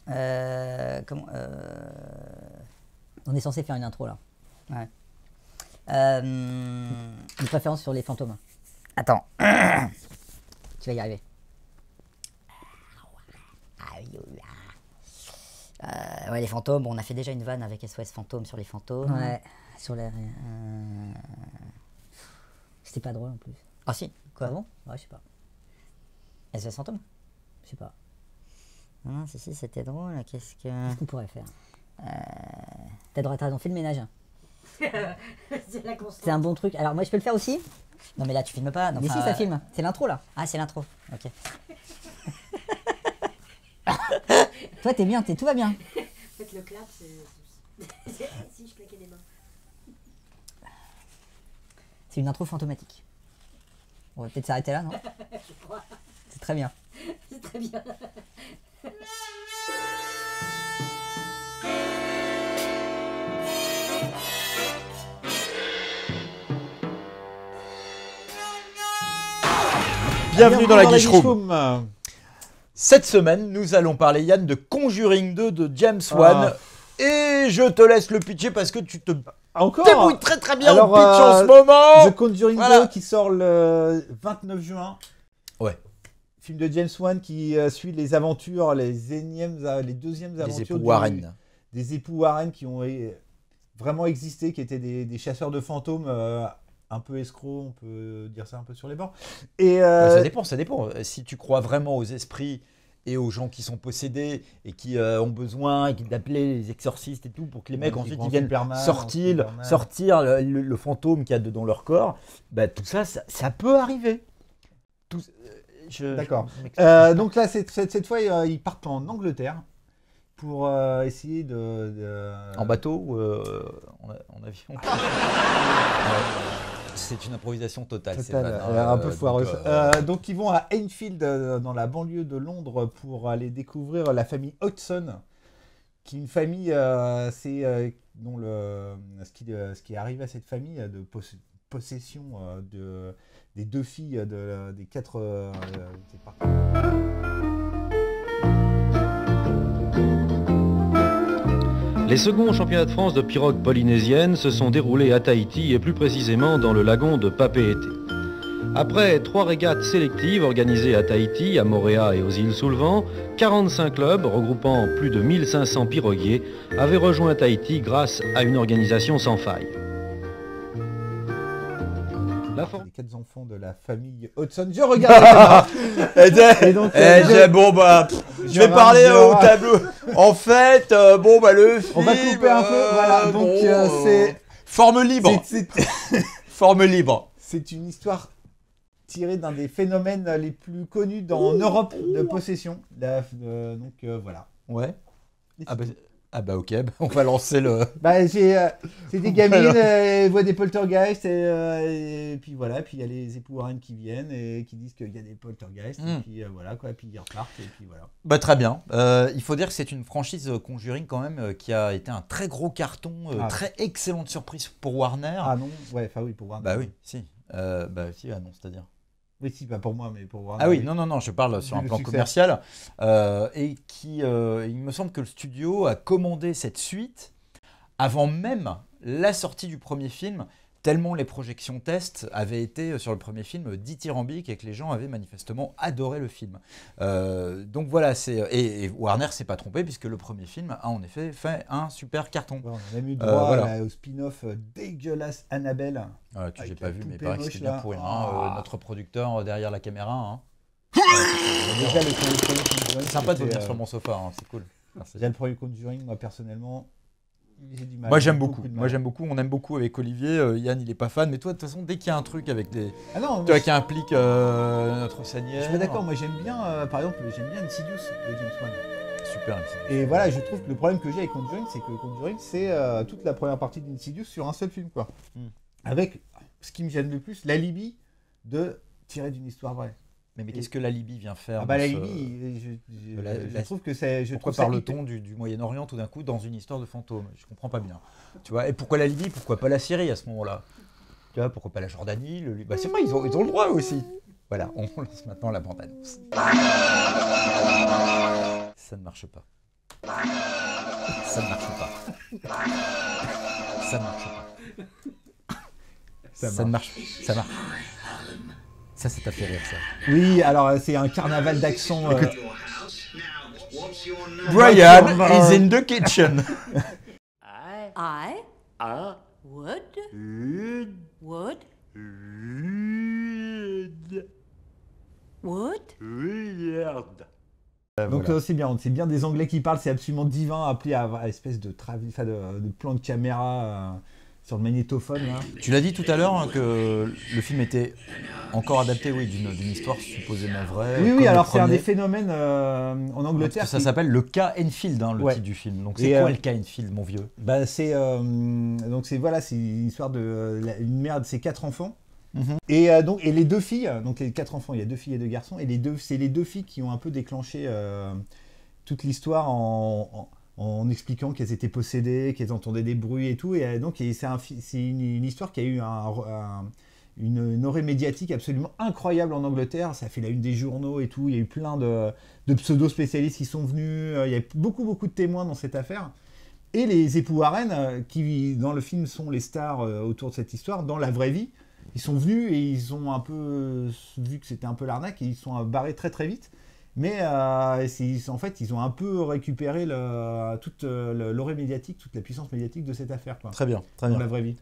On est censé faire une intro là. Ouais. Une préférence sur les fantômes. Attends. Tu vas y arriver. Ouais, les fantômes. Bon, on a fait déjà une vanne avec SOS Fantôme sur les fantômes. Ouais. Sur les. C'était pas drôle en plus. Ah si. Quoi? Ah bon? Ouais, je sais pas. SOS Fantôme? Je sais pas. Non, si, c'était drôle. Qu'est-ce qu'on pourrait faire? T'as fait le ménage. C'est un bon truc. Alors moi je peux le faire aussi. Non mais là tu filmes pas. Non, mais si ça filme. C'est l'intro là. Ah c'est l'intro. Ok. Toi t'es bien, tout va bien. En fait le clap c'est... si je claquais des mains. C'est une intro fantomatique. On va peut-être s'arrêter là, non? Je crois. C'est très bien. C'est très bien. Bienvenue dans la Guiche Room. Cette semaine, nous allons parler, Yann, de Conjuring 2 de James Wan. Et je te laisse le pitcher parce que tu te débrouilles très très bien au pitch en ce moment. The Conjuring 2 qui sort le 29 juin. Ouais. Film de James Wan qui suit les aventures, les deuxièmes aventures des époux Warren qui ont vraiment existé, qui étaient des chasseurs de fantômes. Un peu escrocs, on peut dire ça un peu sur les bords. Et ça dépend. Si tu crois vraiment aux esprits et aux gens qui sont possédés et qui ont besoin d'appeler les exorcistes et tout pour que les mecs ensuite ils viennent sortir le fantôme qu'il y a dans leur corps, bah, tout ça, ça peut arriver. D'accord. Donc là, cette fois, ils partent en Angleterre pour essayer En bateau ou en avion. C'est une improvisation totale. Un peu foireuse. Donc ils vont à Enfield, dans la banlieue de Londres, pour aller découvrir la famille Hodgson, qui est une famille, ce qui arrive à cette famille de possession des deux filles des quatre. Les seconds championnats de France de pirogue polynésienne se sont déroulés à Tahiti et plus précisément dans le lagon de Papeete. Après 3 régates sélectives organisées à Tahiti, à Moorea et aux îles sous le vent, 45 clubs regroupant plus de 1500 piroguiers avaient rejoint Tahiti grâce à une organisation sans faille. Les 4 enfants de la famille Hodgson. Je regarde. Je vais parler au tableau. En fait, le film. On va couper un peu. Voilà. Donc c'est forme libre. Forme libre. C'est une histoire tirée d'un des phénomènes les plus connus en Europe de possession. Voilà. Ouais. Ok, on va lancer le... c'est des gamines, elles voient des poltergeists, et puis voilà, puis il y a les époux Warren qui viennent et qui disent qu'il y a des poltergeists, et puis voilà, quoi, puis ils repartent, et puis voilà. Très bien. Il faut dire que c'est une franchise Conjuring quand même qui a été un très gros carton, très excellente surprise pour Warner. Ah non, ouais, enfin oui, pour Warner. Bah oui, si. Non, c'est-à-dire... Oui, si, pas pour moi, mais pour Warner. Ah oui, non, je parle sur un plan commercial. Et il me semble que le studio a commandé cette suite avant même la sortie du premier film, tellement les projections tests avaient été sur le premier film dithyrambiques et que les gens avaient manifestement adoré le film. Donc voilà, et Warner s'est pas trompé puisque le premier film a en effet fait un super carton. On a eu droit au spin-off dégueulasse Annabelle. J'ai pas vu, mais il paraît que c'est bien pourri. Notre producteur derrière la caméra. Déjà, c'est sympa de venir sur mon sofa, c'est cool. Déjà le premier Conjuring, moi personnellement. Moi j'aime beaucoup. On aime beaucoup avec Olivier. Yann il est pas fan, mais toi de toute façon dès qu'il y a un truc avec qui implique notre sanière. Je suis pas d'accord. Moi j'aime bien, par exemple, Insidious de James Wan. Super. Insidious. Et voilà, je trouve que le problème que j'ai avec Conjuring, c'est que Conjuring c'est toute la première partie d'Insidious sur un seul film, quoi. Avec ce qui me gêne le plus, l'alibi de tirer d'une histoire vraie. Mais qu'est-ce que l'alibi vient faire l'alibi, je trouve que c'est... Pourquoi parle-t-on du Moyen-Orient tout d'un coup dans une histoire de fantôme? Je comprends pas bien. Tu vois, et pourquoi la Libye? Pourquoi pas la Syrie à ce moment-là? Tu vois, pourquoi pas la Jordanie? C'est vrai, ils ont le droit aussi. Voilà, on lance maintenant la bande-annonce. Ça ne marche pas. Ça ne marche pas. Ça ne marche pas. Ça marche. Ça marche. Ça t'a fait rire, ça. Oui, alors c'est un carnaval d'accent. Brian is in the kitchen. I would Donc c'est bien des Anglais qui parlent, c'est absolument divin, appelé à espèce de plan de caméra sur le magnétophone. Là. Tu l'as dit tout à l'heure hein, que le film était encore adapté d'une histoire supposément vraie. Oui, alors c'est un des phénomènes en Angleterre. Ça s'appelle le cas Enfield, hein, le titre du film. Donc c'est quoi le cas Enfield, mon vieux? C'est une histoire une mère de ses 4 enfants. Et les 2 filles, donc les 4 enfants, il y a 2 filles et 2 garçons, et c'est les 2 filles qui ont un peu déclenché toute l'histoire en expliquant qu'elles étaient possédées, qu'elles entendaient des bruits et tout. Et donc c'est une histoire qui a eu une oreille médiatique absolument incroyable en Angleterre. Ça a fait la une des journaux et tout. Il y a eu plein de pseudo-spécialistes qui sont venus. Il y a beaucoup de témoins dans cette affaire. Et les époux Warren, qui dans le film sont les stars autour de cette histoire, dans la vraie vie, ils sont venus et ils ont un peu vu que c'était un peu l'arnaque et ils sont barrés très très vite. Mais en fait, ils ont un peu récupéré toute l'oreille médiatique, toute la puissance médiatique de cette affaire. Quoi, très bien. Dans la vraie vie.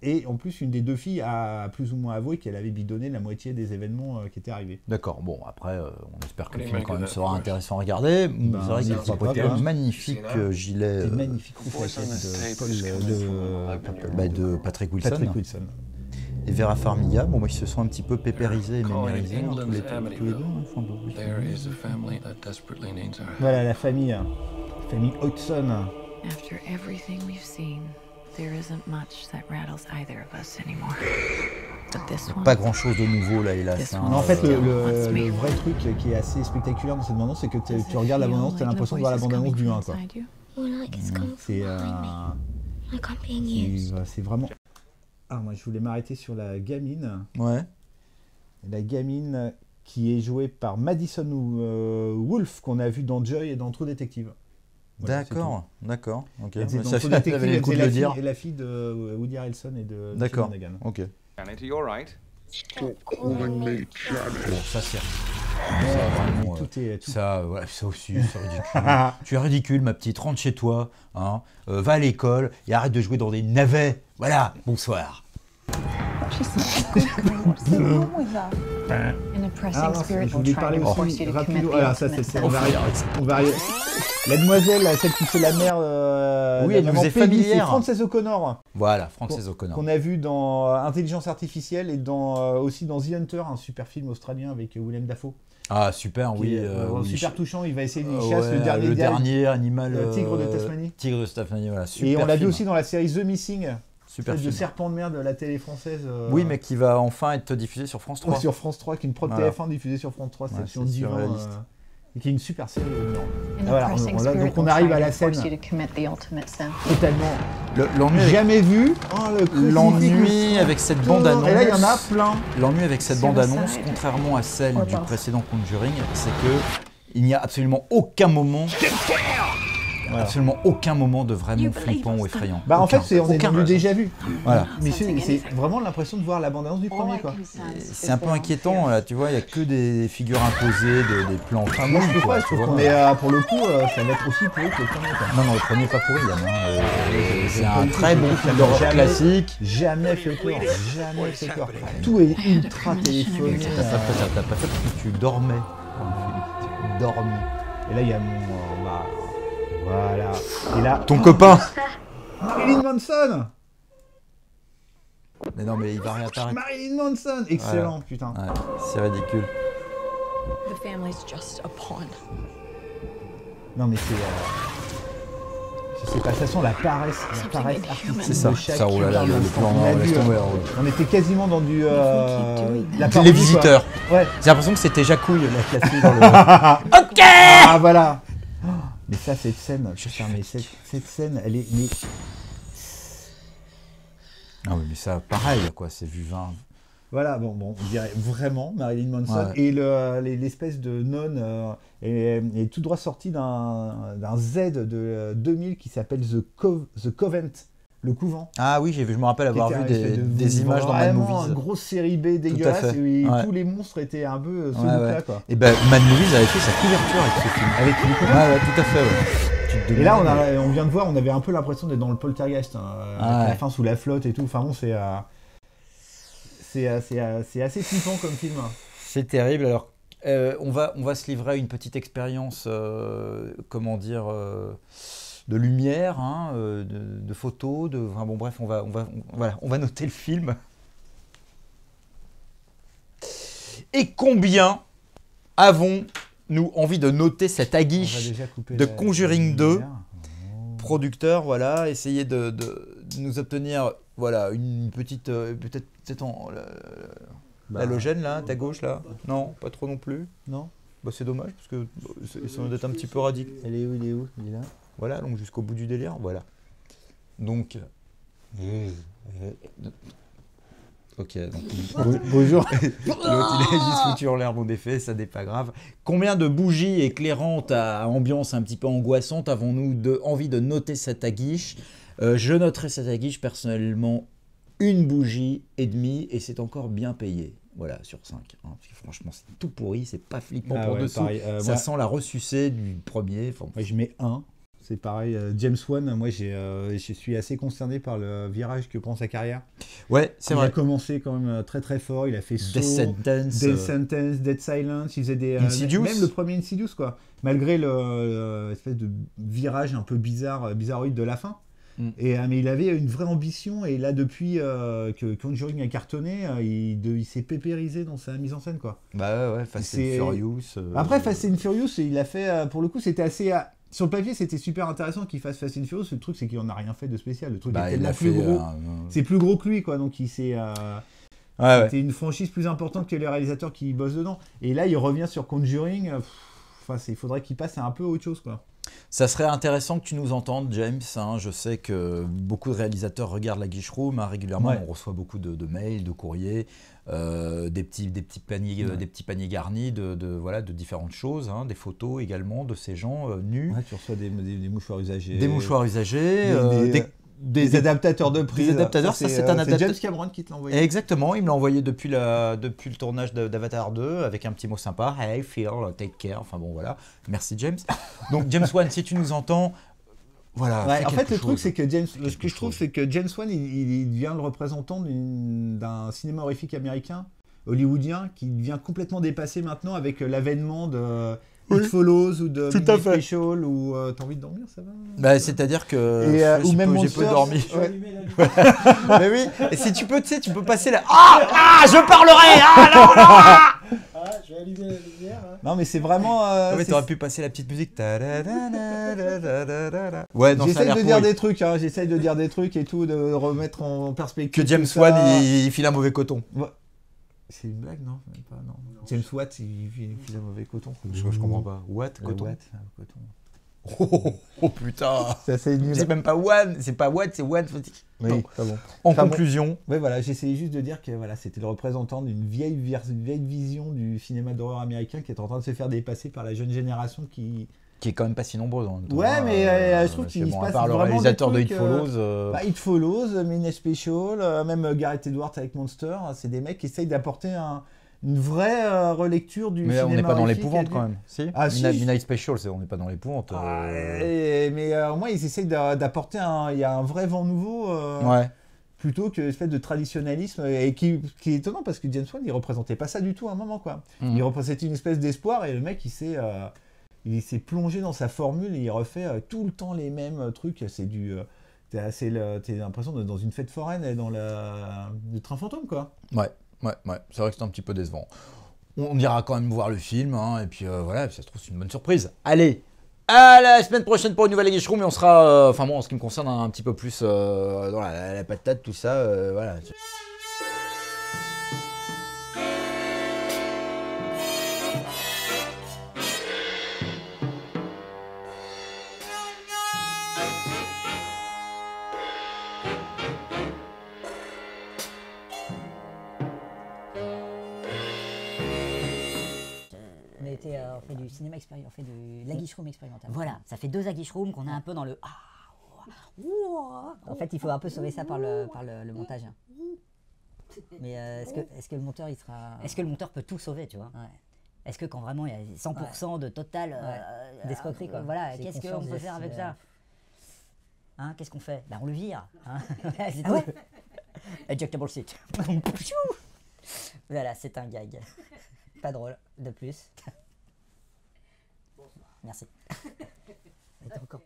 Et en plus, une des 2 filles a plus ou moins avoué qu'elle avait bidonné la moitié des événements qui étaient arrivés. D'accord, bon, après, on espère que le film quand même sera intéressant à regarder. C'est vrai qu'il faut porter un magnifique gilet. C'est magnifique de Patrick Wilson. Et Vera Farmiga, bon, ils se sont un petit peu pépérisés et mémorisés tous les deux. Voilà la famille Hodgson. After everything we've seen, there isn't much that rattles either of us anymore. But this one, pas grand chose de nouveau là, hélas. En fait, le vrai truc qui est assez spectaculaire dans cette bande-annonce, c'est que tu regardes la bande-annonce, tu as l'impression de voir la bande-annonce du 1. C'est vraiment. Ah, moi je voulais m'arrêter sur la gamine. Ouais. La gamine qui est jouée par Madison Wolfe, qu'on a vu dans Joy et dans True Detective. Voilà, d'accord. Ok. Ça fait le coup de le dire. Et la fille de Woody Harrelson et de D'accord. Megan. Ok. Bon, ça c'est. Ça aussi, c'est ridicule. Tu es ridicule, ma petite. Rentre chez toi, hein, va à l'école et arrête de jouer dans des navets. Voilà, bonsoir. Je voulais parler aussi rapidement. Voilà, ça c'est. On va arriver. La demoiselle, celle qui fait la mère. Oui, elle nous est familière. C'est Frances O'Connor. Voilà, Frances O'Connor. Qu'on a vu dans Intelligence Artificielle et aussi dans The Hunter, un super film australien avec Willem Dafoe. Ah super, oui. Super touchant, il va essayer une chasse, le dernier animal. Tigre de Tasmanie. Tigre de Tasmanie, voilà. Super et on l'a vu film. aussi dans la série The Missing. Super film. De serpent de mer de la télé française. Oui, mais qui va enfin être diffusé sur France 3. Sur France 3, qui est une prod TF1 diffusée sur France 3, c'est divin. Et qui est une super série. Voilà, donc on arrive à la scène totalement jamais vue. L'ennui avec cette bande-annonce. Et là, il y en a plein. L'ennui avec cette bande-annonce, contrairement à celle du précédent Conjuring, c'est que il n'y a absolument aucun moment. Voilà. Absolument aucun moment de vraiment flippant ou effrayant. Bah en fait, on est dans du déjà vu. Voilà. Mais c'est vraiment l'impression de voir la bande-annonce du premier, quoi. C'est un peu inquiétant, là, tu vois, il n'y a que des figures imposées, des plans. Enfin, moi, je trouve qu'on est, pour le coup, ça va être aussi pourri que le premier, quoi. Non, le premier n'est pas pourri, Yann. C'est un très bon film d'horreur classique. Jamais fait peur, jamais fait peur. Tout est ultra téléphoné. T'as pas fait parce que tu dormais. Tu dormis. Et là, il y a mon... Voilà. Et là, ton copain Marilyn Manson. Mais non, mais il va réapparaître. Marilyn Manson. Excellent, voilà. Putain. Ouais, c'est ridicule. The family's just a pawn. Non, mais c'est... Je sais pas, ça sent la paresse artistique. C'est ça, ça roule là, le plan, on était quasiment dans du... Les visiteurs. Ouais. J'ai l'impression que c'était Jacouille, la classée dans le... Ok. Ah, voilà. Mais ça, cette scène, cette scène, elle est... Ah oui, mais ça, pareil, quoi, c'est vu Voilà, bon, on dirait vraiment Marilyn Manson. Ouais. Et l'espèce de nonne est tout droit sorti d'un Z de 2000 qui s'appelle The Covent, le couvent. Ah oui, je me rappelle avoir vu des images dans Mad Vraiment une Movies. grosse série B dégueulasse. fait. Et Ouais. tous les monstres étaient un peu ce Ouais, look-là, ouais. quoi. Et ben Mad Movies avait fait sa couverture avec ce film. Avec le Covent. Ouais, tout à fait. Ouais. Tu te Et là, demandais, on vient de voir, on avait un peu l'impression d'être dans le poltergeist, hein, Ah à la ouais. fin sous la flotte et tout. Enfin bon, c'est assez flippant comme film. c'est terrible. Alors, on va se livrer à une petite expérience, comment dire, de lumière, hein, de photos, enfin, bon, bref, voilà, on va noter le film. Et combien avons-nous envie de noter cette On va aguiche déjà couper de la Conjuring 2, lumière. producteur, voilà, essayer de nous obtenir, voilà, une petite, peut-être Bah, l'halogène là, ta gauche là. Non, pas trop non plus. Non. Bah, c'est dommage parce que ça doit être un petit peu radical. Elle est où? Il est où? Il est là. Voilà, donc jusqu'au bout du délire, voilà. Donc. Ok, donc. Bonjour. L'autre, il a juste foutu en l'air mon effet, ça n'est pas grave. Combien de bougies éclairantes à ambiance un petit peu angoissante avons-nous envie de noter cette aguiche? Je noterai cette aguiche personnellement 1 bougie et demie et c'est encore bien payé. Voilà, sur 5. Hein, parce que franchement, c'est tout pourri, c'est pas flippant pour dessous. pareil. Ça Moi, sent la ressucée du premier. Enfin, moi, je mets 1. C'est pareil. James Wan, moi, je suis assez concerné par le virage que prend sa carrière. ouais, c'est Il a vrai. commencé quand même très très fort. Il a fait Saw, Death Sentence. Death Sentence, Dead Silence. Il faisait des Insidious. même le premier Insidious, quoi. Malgré l'espèce de virage un peu bizarroïde de la fin. Mm. Mais il avait une vraie ambition et là depuis que Conjuring a cartonné, il s'est pépérisé dans sa mise en scène, quoi. Bah ouais, Fast and C'est- Furious. Après Fast and Furious, il a fait pour le coup c'était assez sur le papier c'était super intéressant qu'il fasse Fast and Furious. Le truc c'est qu'il en a rien fait de spécial. Le truc bah, est il tellement a plus fait. gros. C'est plus gros que lui, quoi. Donc il s'est Ouais, ouais. c'était une franchise plus importante que les réalisateurs qui bossent dedans. Et là il revient sur Conjuring. Enfin il faudrait qu'il passe à un peu autre chose, quoi. Ça serait intéressant que tu nous entendes, James. Hein. Je sais que beaucoup de réalisateurs regardent la Guiche Room. Hein. Régulièrement, Ouais. on reçoit beaucoup de mails, de courriers, des petits paniers, Ouais. des petits paniers garnis voilà, de différentes choses. Hein. Des photos également de ces gens nus. Ouais, tu reçois des mouchoirs usagés. Des mouchoirs usagés, des adaptateurs de prise. des adaptateurs, ça, c'est un C'est adaptateur. James Cameron qui te l'a envoyé. Exactement, il me l'a envoyé depuis le tournage d'Avatar 2 avec un petit mot sympa. Hey Phil, take care. Enfin bon, voilà. Merci James. Donc James Wan, si tu nous entends, voilà. Ouais, fais en fait, quelque le truc, chose. c'est que ce que Quelque je trouve, chose. c'est que James Wan, il devient le représentant d'un cinéma horrifique américain, hollywoodien, qui devient complètement dépassé maintenant avec l'avènement de Oui. It Follows ou de Tout Midnight à fait. Special ou t'as envie de dormir, ça va? Bah, c'est-à-dire que Et, ou même j'ai peu Monsters. dormi. Je vais Ouais. allumer la lumière. Mais oui, et si tu peux, tu sais, tu peux passer là. Ah, je parlerai. Ah non, non. Ah, je vais allumer la lumière. Hein. Non, mais c'est vraiment. Ah, mais c'est- t'aurais pu passer la petite musique. Ouais, non, ça a J'essaye l'air de dire pourri. des trucs, hein, j'essaye de dire des trucs et tout, de remettre en perspective. Que James tout ça. Wan, il file un mauvais coton. C'est une blague, non? Même pas, non. James Watt, il file un mauvais coton. Je comprends pas. What, coton? Watt, coton. Oh putain. C'est assez nul. C'est même pas one, c'est pas what, c'est one. Oui, Non. pas bon. En Enfin, bon. conclusion, Ouais, voilà, j'essayais juste de dire que voilà, c'était le représentant d'une vieille vision du cinéma d'horreur américain qui est en train de se faire dépasser par la jeune génération qui. qui est quand même pas si nombreuse en même temps. Ouais, mais je trouve parce qu'il que se bon, passe à part le vraiment réalisateur des de It trucs, Follows. Bah, It Follows, Midnight Special, même Gareth Edwards avec Monster, c'est des mecs qui essayent d'apporter une vraie relecture du mais cinéma. on n'est pas dans horrifique l'épouvante et quand même. Si Ah, si. Midnight Special, on n'est pas dans l'épouvante. Mais au moins, ils essayent d'apporter il y a un vrai vent nouveau. Ouais. Plutôt que l'espèce de traditionnalisme et qui est étonnant parce que James Wan il représentait pas ça du tout à un moment, quoi. Mhm. Il représentait une espèce d'espoir et le mec il s'est plongé dans sa formule et il refait tout le temps les mêmes trucs. C'est t'as l'impression d'être dans une fête foraine et dans le train fantôme, quoi. Ouais. C'est vrai que c'est un petit peu décevant. On ira quand même voir le film, hein, et puis voilà, ça se trouve c'est une bonne surprise. Allez, à la semaine prochaine pour une nouvelle Guiche Room, et on sera, enfin bon, en ce qui me concerne, un petit peu plus dans la patate, tout ça, voilà. cinéma expérimental, on fait de l'aguiche-room expérimental. Voilà, ça fait 2 aguiche-room qu'on a un peu dans le... En fait, il faut un peu sauver ça par le montage. Mais est-ce que le monteur, il sera... Est-ce que le monteur peut tout sauver, tu vois? Ouais. Est-ce que quand vraiment il y a 100% de total... d'escroquerie, quoi. Voilà, J'ai qu'est-ce confiance qu'on peut faire avec de- ça? Hein, qu'est-ce qu'on fait? Ben, on le vire. Hein. C'est Ah ouais. tout. Ejectable seat. Voilà, c'est un gag. Pas drôle, de plus. Merci. Mais t'as encore